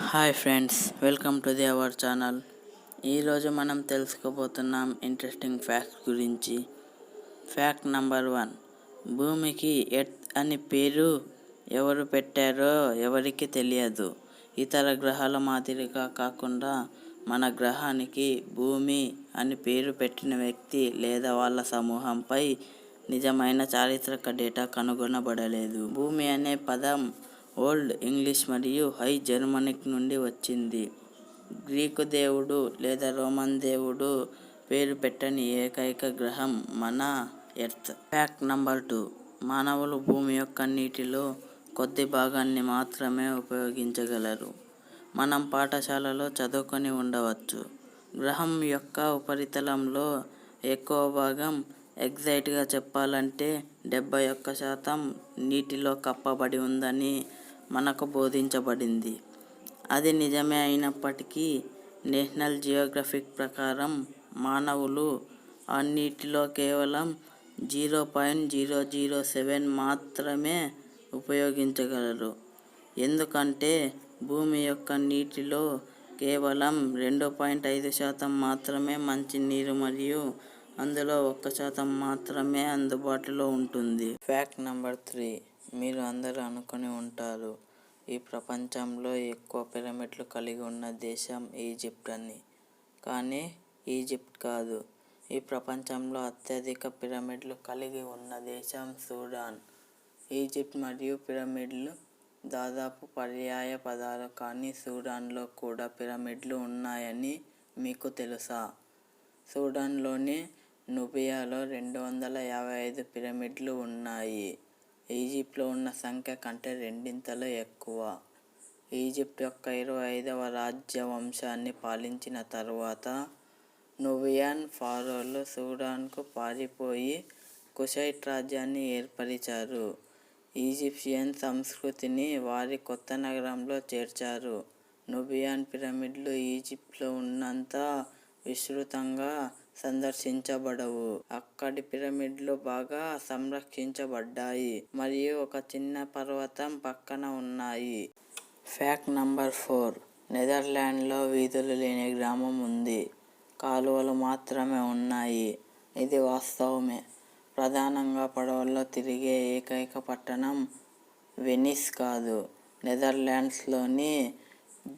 Hi friends, welcome to our channel. ఈరోజు మనం తెలుసుకోబోతున్నాం ఇంట్రెస్టింగ్ ఫ్యాక్ట్స్ గురించి. Fact number 1. భూమికి ఎర్త్ అని పేరు ఎవరు పెట్టారో ఎవరికి తెలియదు. ఇతర గ్రహాల మాదిరిగా కాకుండా మన గ్రహానికి భూమి అని పేరు పెట్టిన వ్యక్తి లేదా వాళ్ళ సమూహంపై నిజమైన చారిత్రక డేటా కనుగొనబడలేదు. భూమి అనే పదం ఓల్డ్ ఇంగ్లీష్ మరియు హై జర్మనిక్ నుండి వచ్చింది. గ్రీకు దేవుడు లేదా రోమన్ దేవుడు పేరు పెట్టని ఏకైక గ్రహం మన ఎర్త్. Fact number 2. మానవులు భూమి యొక్క నీటిలో కొద్ది భాగాన్ని మాత్రమే ఉపయోగించగలరు. మనం పాఠశాలలో చదువుకొని ఉండవచ్చు. గ్రహం యొక్క ఉపరితలంలో ఎక్కువ భాగం, ఎగ్జాక్ట్గా చెప్పాలంటే 71% నీటిలో కప్పబడి ఉందని మనకు బోధించబడింది. అది నిజమే అయినప్పటికీ నేషనల్ జియోగ్రఫిక్ ప్రకారం మానవులు ఆ నీటిలో కేవలం 0.007 మాత్రమే ఉపయోగించగలరు. ఎందుకంటే భూమి యొక్క నీటిలో కేవలం 2.5% మాత్రమే మంచినీరు మరియు అందులో 1% మాత్రమే అందుబాటులో ఉంటుంది. Fact number 3. మీరు అందరూ అనుకుని ఉంటారు, ఈ ప్రపంచంలో ఎక్కువ పిరమిడ్లు కలిగి ఉన్న దేశం ఈజిప్ట్ అని. కానీ ఈజిప్ట్ కాదు. ఈ ప్రపంచంలో అత్యధిక పిరమిడ్లు కలిగి ఉన్న దేశం సూడాన్. ఈజిప్ట్ మరియు పిరమిడ్లు దాదాపు పర్యాయ పదాలు, కానీ సూడాన్లో కూడా పిరమిడ్లు ఉన్నాయని మీకు తెలుసా? సూడాన్లోని నుబియాలో 255 పిరమిడ్లు ఉన్నాయి. ఈజిప్ట్లో ఉన్న సంఖ్య కంటే రెండింతలు ఎక్కువ. ఈజిప్ట్ యొక్క 25వ రాజవంశాన్ని పాలించిన తరువాత నుబియన్ ఫారోలు సూడాన్కు పారిపోయి కుషైట్ రాజ్యాన్ని ఏర్పరిచారు. ఈజిప్షియన్ సంస్కృతిని వారి కొత్త నగరంలో చేర్చారు. నుబియన్ పిరమిడ్లు ఈజిప్ట్లో ఉన్నంత విస్తృతంగా సందర్శించబడవు. అక్కడి పిరమిడ్లు బాగా సంరక్షించబడ్డాయి మరియు ఒక చిన్న పర్వతం పక్కన ఉన్నాయి. Fact number 4. నెదర్లాండ్లో వీధులు లేని గ్రామం ఉంది. కాలువలు మాత్రమే ఉన్నాయి. ఇది వాస్తవమే. ప్రధానంగా పడవల్లో తిరిగే ఏకైక పట్టణం వెనిస్ కాదు. నెదర్లాండ్స్లోని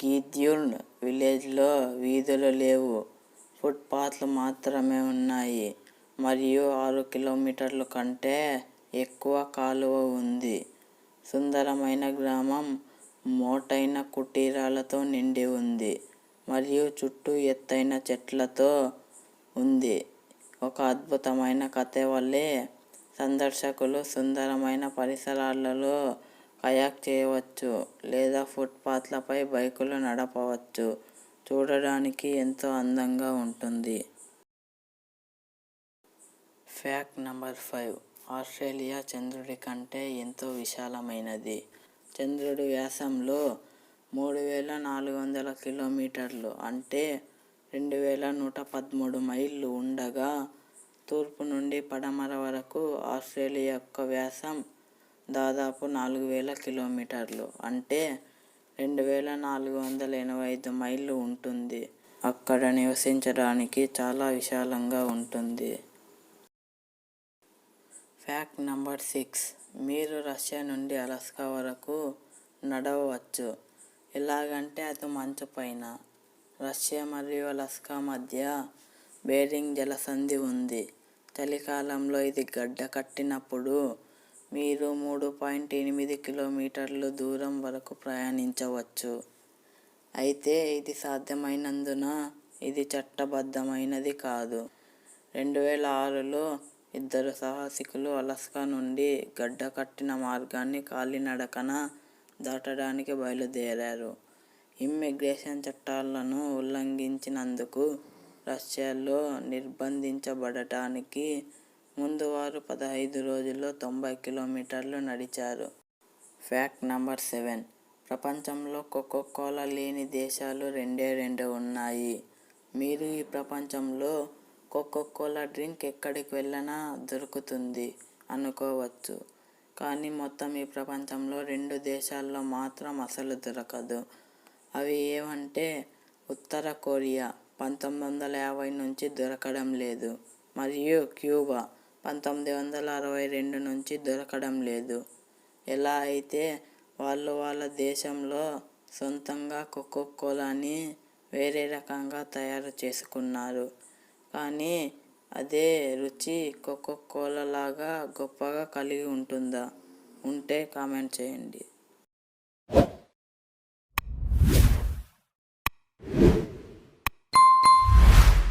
గీథ్యూర్న్ విలేజ్లో వీధులు లేవు, ఫుట్పాత్లు మాత్రమే ఉన్నాయి మరియు 6 కిలోమీటర్ల కంటే ఎక్కువ కాలువ ఉంది. సుందరమైన గ్రామం మోటైన కుటీరాలతో నిండి ఉంది మరియు చుట్టూ ఎత్తైన చెట్లతో ఉంది. ఒక అద్భుతమైన కథ వలె సందర్శకులు సుందరమైన పరిసరాలలో కయాక్ చేయవచ్చు లేదా ఫుట్పాత్లపై బైకులు నడపవచ్చు. చూడడానికి ఎంతో అందంగా ఉంటుంది. Fact number 5. ఆస్ట్రేలియా చంద్రుడి కంటే ఎంతో విశాలమైనది. చంద్రుడి వ్యాసంలో 3400 కిలోమీటర్లు అంటే 2113 మైళ్ళు ఉండగా, తూర్పు నుండి పడమర వరకు ఆస్ట్రేలియా యొక్క వ్యాసం దాదాపు 4000 కిలోమీటర్లు అంటే 2485 మైళ్ళు ఉంటుంది. అక్కడ నివసించడానికి చాలా విశాలంగా ఉంటుంది. Fact number 6. మీరు రష్యా నుండి అలాస్కా వరకు నడవవచ్చు. ఎలాగంటే అది మంచు పైన. రష్యా మరియు అలాస్కా మధ్య బేరింగ్ జలసంధి ఉంది. చలికాలంలో ఇది గడ్డ కట్టినప్పుడు మీరు 3.8 కిలోమీటర్లు దూరం వరకు ప్రయాణించవచ్చు. అయితే ఇది సాధ్యమైనందున ఇది చట్టబద్ధమైనది కాదు. 2006లో 2 సాహసికులు అలాస్కా నుండి గడ్డ కట్టిన మార్గాన్ని కాలినడకన దాటడానికి బయలుదేరారు. ఇమ్మిగ్రేషన్ చట్టాలను ఉల్లంఘించినందుకు రష్యాలో నిర్బంధించబడటానికి ముందు వారు 15 రోజుల్లో 90 కిలోమీటర్లు నడిచారు. Fact number 7. ప్రపంచంలో కోకోకోలా లేని దేశాలు 2 ఉన్నాయి. మీరు ఈ ప్రపంచంలో కోకోకోలా డ్రింక్ ఎక్కడికి వెళ్ళినా దొరుకుతుంది అనుకోవచ్చు. కానీ మొత్తం ఈ ప్రపంచంలో 2 దేశాల్లో మాత్రం అసలు దొరకదు. అవి ఏవంటే ఉత్తర కొరియా 1950 నుంచి దొరకడం లేదు, మరియు క్యూబా 1962 నుంచి దొరకడం లేదు. ఎలా అయితే వాళ్ళ దేశంలో సొంతంగా కోకోకోలాని వేరే రకంగా తయారు చేసుకున్నారు, కానీ అదే రుచి కోకోకోలా లాగా గొప్పగా కలిగి ఉంటుందా? ఉంటే కామెంట్ చేయండి.